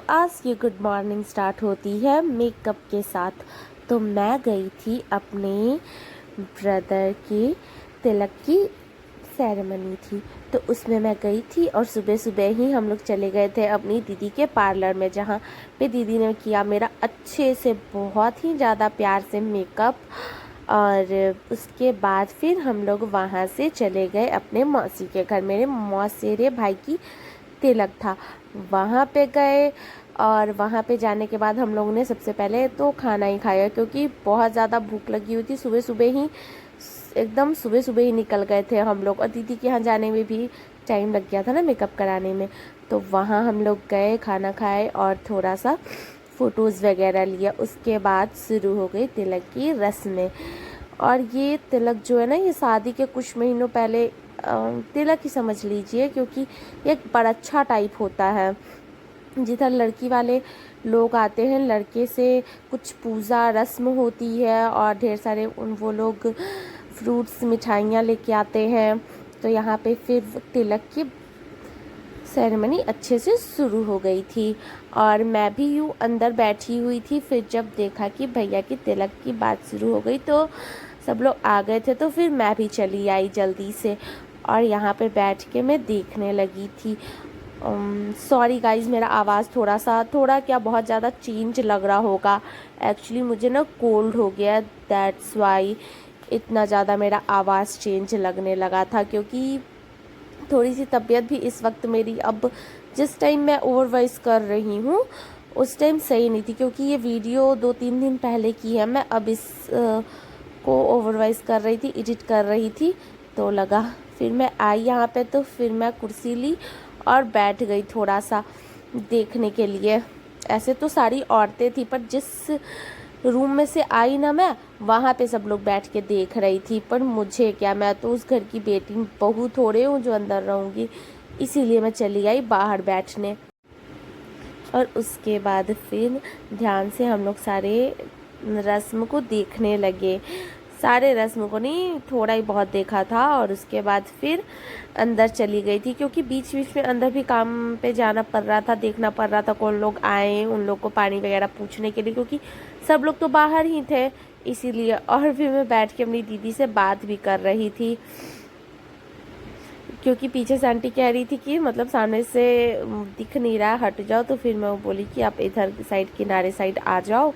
आज की good morning start होती है मेकअप के साथ। तो मैं गई थी अपने ब्रदर की तिलक की सेरेमनी थी, तो उसमें मैं गई थी और सुबह सुबह ही हम लोग चले गए थे अपनी दीदी के पार्लर में, जहाँ पे दीदी ने किया मेरा अच्छे से बहुत ही ज़्यादा प्यार से मेकअप। और उसके बाद फिर हम लोग वहाँ से चले गए अपने मौसी के घर। मेरे मौसेरे भाई की तिलक था, वहाँ पे गए। और वहाँ पे जाने के बाद हम लोगों ने सबसे पहले तो खाना ही खाया, क्योंकि बहुत ज़्यादा भूख लगी हुई थी। सुबह सुबह ही एकदम सुबह सुबह ही निकल गए थे हम लोग, और दीदी के यहाँ जाने में भी टाइम लग गया था ना मेकअप कराने में। तो वहाँ हम लोग गए, खाना खाए और थोड़ा सा फ़ोटोज़ वगैरह लिया। उसके बाद शुरू हो गई तिलक की रस्में। और ये तिलक जो है ना, ये शादी के कुछ महीनों पहले तिलक ही समझ लीजिए, क्योंकि ये एक बड़ा टाइप होता है जिधर लड़की वाले लोग आते हैं, लड़के से कुछ पूजा रस्म होती है और ढेर सारे वो लोग फ्रूट्स मिठाइयाँ लेके आते हैं। तो यहाँ पे फिर तिलक की सेरेमनी अच्छे से शुरू हो गई थी और मैं भी यूँ अंदर बैठी हुई थी। फिर जब देखा कि भैया की तिलक की बात शुरू हो गई तो सब लोग आ गए थे, तो फिर मैं भी चली आई जल्दी से और यहाँ पे बैठ के मैं देखने लगी थी। सॉरी गाइज़, मेरा आवाज़ थोड़ा क्या बहुत ज़्यादा चेंज लग रहा होगा। एक्चुअली मुझे ना कोल्ड हो गया, दैट्स वाई इतना ज़्यादा मेरा आवाज़ चेंज लगने लगा था, क्योंकि थोड़ी सी तबीयत भी इस वक्त मेरी, अब जिस टाइम मैं ओवर वॉइस कर रही हूँ उस टाइम सही नहीं थी, क्योंकि ये वीडियो 2-3 दिन पहले की है। मैं अब इस को ओवर वॉइस कर रही थी, एडिट कर रही थी, तो लगा फिर मैं आई यहाँ पे। तो फिर मैं कुर्सी ली और बैठ गई थोड़ा सा देखने के लिए। ऐसे तो सारी औरतें थी, पर जिस रूम में से आई ना मैं, वहाँ पे सब लोग बैठ के देख रही थी। पर मुझे क्या, मैं तो उस घर की बेटी बहू थोड़े हूँ जो अंदर रहूँगी, इसीलिए मैं चली आई बाहर बैठने। और उसके बाद फिर ध्यान से हम लोग सारे रस्म को देखने लगे। सारे रस्म को नहीं, थोड़ा ही बहुत देखा था। और उसके बाद फिर अंदर चली गई थी, क्योंकि बीच बीच में अंदर भी काम पे जाना पड़ रहा था, देखना पड़ रहा था कौन लोग आए, उन लोग को पानी वगैरह पूछने के लिए, क्योंकि सब लोग तो बाहर ही थे इसीलिए। और फिर मैं बैठ के अपनी दीदी से बात भी कर रही थी, क्योंकि पीछे से आंटी कह रही थी कि मतलब सामने से दिख नहीं रहा, हट जाओ। तो फिर मैं वो बोली कि आप इधर साइड, किनारे साइड आ जाओ,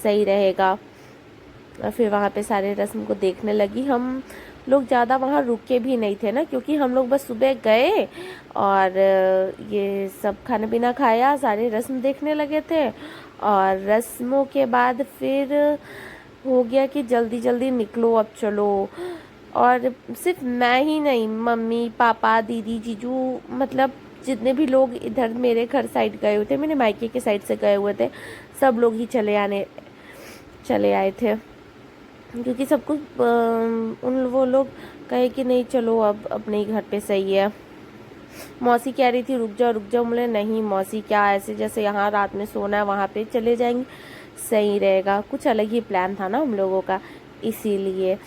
सही रहेगा। और फिर वहाँ पे सारे रस्म को देखने लगी। हम लोग ज़्यादा वहाँ रुके भी नहीं थे ना, क्योंकि हम लोग बस सुबह गए और ये सब खाना पीना खाया, सारे रस्म देखने लगे थे। और रस्मों के बाद फिर हो गया कि जल्दी जल्दी निकलो, अब चलो। और सिर्फ मैं ही नहीं, मम्मी पापा दीदी जीजू, मतलब जितने भी लोग इधर मेरे घर साइड गए हुए थे, मेरे मायके के साइड से गए हुए थे, सब लोग ही चले आए थे। क्योंकि सबको उन वो लोग कहे कि नहीं चलो अब अपने ही घर पे सही है। मौसी कह रही थी रुक जाओ रुक जाओ, बोले नहीं मौसी, क्या ऐसे जैसे यहाँ रात में सोना है वहाँ पे चले जाएंगे, सही रहेगा। कुछ अलग ही प्लान था ना हम लोगों का, इसीलिए।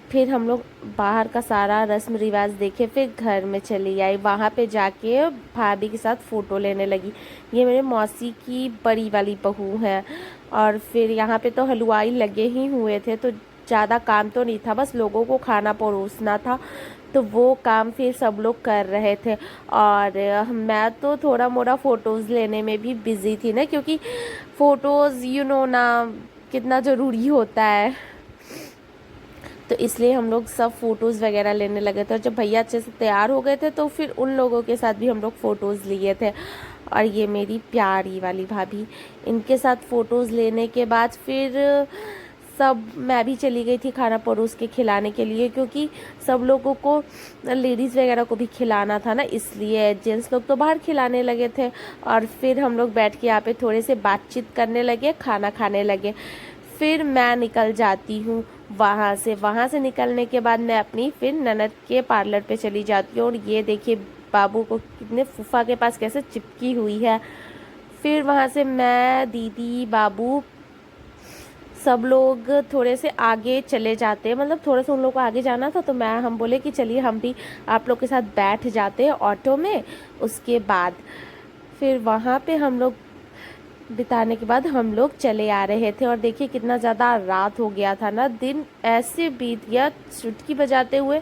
फिर हम लोग बाहर का सारा रस्म रिवाज देखे, फिर घर में चली आई। वहाँ पे जाके भाभी के साथ फ़ोटो लेने लगी। ये मेरे मौसी की बड़ी वाली बहू है। और फिर यहाँ पे तो हलवाई लगे ही हुए थे, तो ज़्यादा काम तो नहीं था, बस लोगों को खाना परोसना था। तो वो काम फिर सब लोग कर रहे थे। और मैं तो थोड़ा मोड़ा फ़ोटोज़ लेने में भी बिज़ी थी ना, क्योंकि फ़ोटोज़ यू नो ना कितना ज़रूरी होता है। तो इसलिए हम लोग सब फ़ोटोज़ वगैरह लेने लगे थे। और जब भैया अच्छे से तैयार हो गए थे तो फिर उन लोगों के साथ भी हम लोग फ़ोटोज़ लिए थे। और ये मेरी प्यारी वाली भाभी, इनके साथ फ़ोटोज़ लेने के बाद फिर सब मैं भी चली गई थी खाना परोस के खिलाने के लिए, क्योंकि सब लोगों को, लेडीज़ वगैरह को भी खिलाना था ना, इसलिए। जेंट्स लोग तो बाहर खिलाने लगे थे। और फिर हम लोग बैठ के यहाँ पे थोड़े से बातचीत करने लगे, खाना खाने लगे। फिर मैं निकल जाती हूँ वहाँ से निकलने के बाद मैं अपनी फिर ननद के पार्लर पे चली जाती हूँ। और ये देखिए बाबू को कितने फूफा के पास कैसे चिपकी हुई है। फिर वहाँ से मैं, दीदी, बाबू, सब लोग थोड़े से आगे चले जाते, मतलब थोड़ा सा उन लोग को आगे जाना था, तो हम बोले कि चलिए हम भी आप लोग के साथ बैठ जाते ऑटो में। उसके बाद फिर वहाँ पे हम लोग बिताने के बाद हम लोग चले आ रहे थे और देखिए कितना ज़्यादा रात हो गया था ना, दिन ऐसे बीत गया चुटकी बजाते हुए।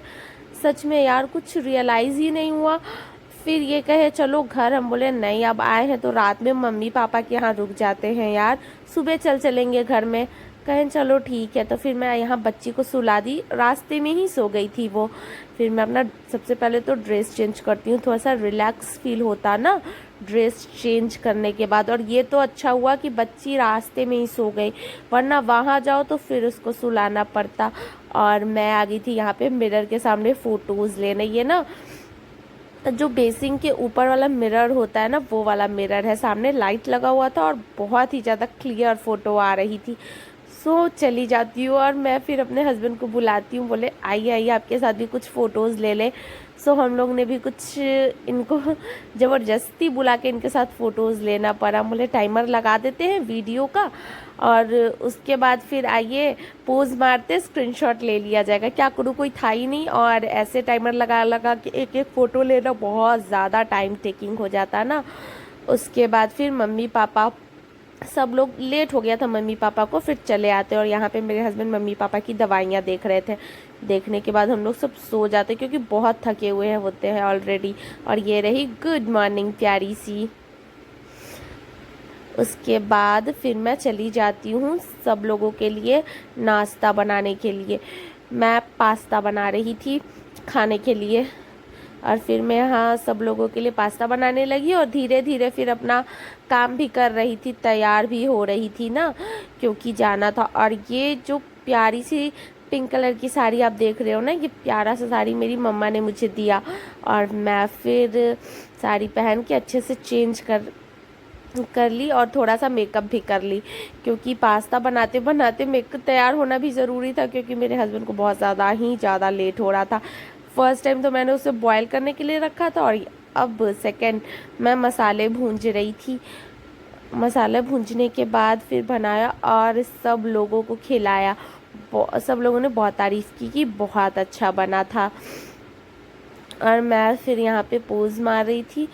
सच में यार कुछ रियलाइज़ ही नहीं हुआ। फिर ये कहे चलो घर, हम बोले नहीं, अब आए हैं तो रात में मम्मी पापा के यहाँ रुक जाते हैं यार, सुबह चलेंगे घर में। कहें चलो ठीक है। तो फिर मैं यहाँ बच्ची को सुला दी, रास्ते में ही सो गई थी वो। फिर मैं अपना सबसे पहले तो ड्रेस चेंज करती हूँ, थोड़ा सा रिलैक्स फील होता ना ड्रेस चेंज करने के बाद। और ये तो अच्छा हुआ कि बच्ची रास्ते में ही सो गई, वरना वहाँ जाओ तो फिर उसको सुलाना पड़ता। और मैं आ गई थी यहाँ पे मिरर के सामने फ़ोटोज़ लेने। ये ना जो बेसिन के ऊपर वाला मिरर होता है ना, वो वाला मिरर है, सामने लाइट लगा हुआ था और बहुत ही ज़्यादा क्लियर फ़ोटो आ रही थी। सो चली जाती हूँ और मैं फिर अपने हस्बैंड को बुलाती हूँ, बोले आइए आइए आपके साथ भी कुछ फ़ोटोज़ ले लें। सो हम लोग ने भी कुछ इनको ज़बरदस्ती बुला के इनके साथ फ़ोटोज़ लेना पड़ा। बोले टाइमर लगा देते हैं वीडियो का और उसके बाद फिर आइए पोज़ मारते स्क्रीनशॉट ले लिया जाएगा। क्या करूँ, कोई था ही नहीं और ऐसे टाइमर लगा लगा के एक एक फ़ोटो लेना बहुत ज़्यादा टाइम टेकिंग हो जाता ना। उसके बाद फिर मम्मी पापा सब लोग, लेट हो गया था मम्मी पापा को, फिर चले आते। और यहाँ पे मेरे हस्बैंड मम्मी पापा की दवाइयाँ देख रहे थे। देखने के बाद हम लोग सब सो जाते क्योंकि बहुत थके हुए हैं होते हैं ऑलरेडी। और ये रही गुड मॉर्निंग प्यारी सी। उसके बाद फिर मैं चली जाती हूँ सब लोगों के लिए नाश्ता बनाने के लिए। मैं पास्ता बना रही थी खाने के लिए और फिर मैं यहाँ सब लोगों के लिए पास्ता बनाने लगी और धीरे धीरे फिर अपना काम भी कर रही थी, तैयार भी हो रही थी ना क्योंकि जाना था। और ये जो प्यारी सी पिंक कलर की साड़ी आप देख रहे हो ना, ये प्यारा सा साड़ी मेरी मम्मा ने मुझे दिया और मैं फिर साड़ी पहन के अच्छे से चेंज कर ली और थोड़ा सा मेकअप भी कर ली क्योंकि पास्ता बनाते बनाते मेकअप तैयार होना भी ज़रूरी था क्योंकि मेरे हस्बैंड को बहुत ज़्यादा लेट हो रहा था। फर्स्ट टाइम तो मैंने उसे बॉईल करने के लिए रखा था और अब सेकंड मैं मसाले भूंज रही थी। मसाला भूंजने के बाद फिर बनाया और सब लोगों को खिलाया। सब लोगों ने बहुत तारीफ़ की कि बहुत अच्छा बना था। और मैं फिर यहाँ पे पोज़ मार रही थी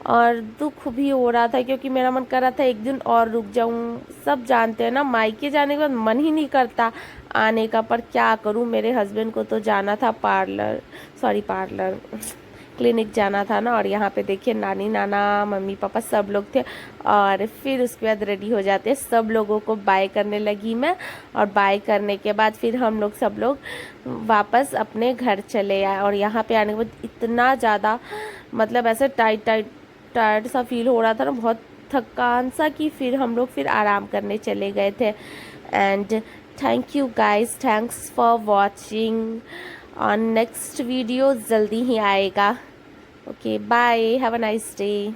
और दुख भी हो रहा था क्योंकि मेरा मन कर रहा था एक दिन और रुक जाऊं। सब जानते हैं ना, मायके जाने के बाद मन ही नहीं करता आने का, पर क्या करूं, मेरे हस्बैंड को तो जाना था पार्लर क्लिनिक जाना था ना। और यहाँ पे देखिए नानी नाना मम्मी पापा सब लोग थे और फिर उसके बाद रेडी हो जाते, सब लोगों को बाय करने लगी मैं। और बाय करने के बाद फिर हम लोग सब लोग वापस अपने घर चले आए। और यहाँ पे आने के बाद इतना ज़्यादा मतलब ऐसे टायर्ड सा फील हो रहा था ना, बहुत थकान सा, कि फिर हम लोग फिर आराम करने चले गए थे। And thank you guys, thanks for watching. और नेक्स्ट वीडियो जल्दी ही आएगा। Okay bye, have a nice day.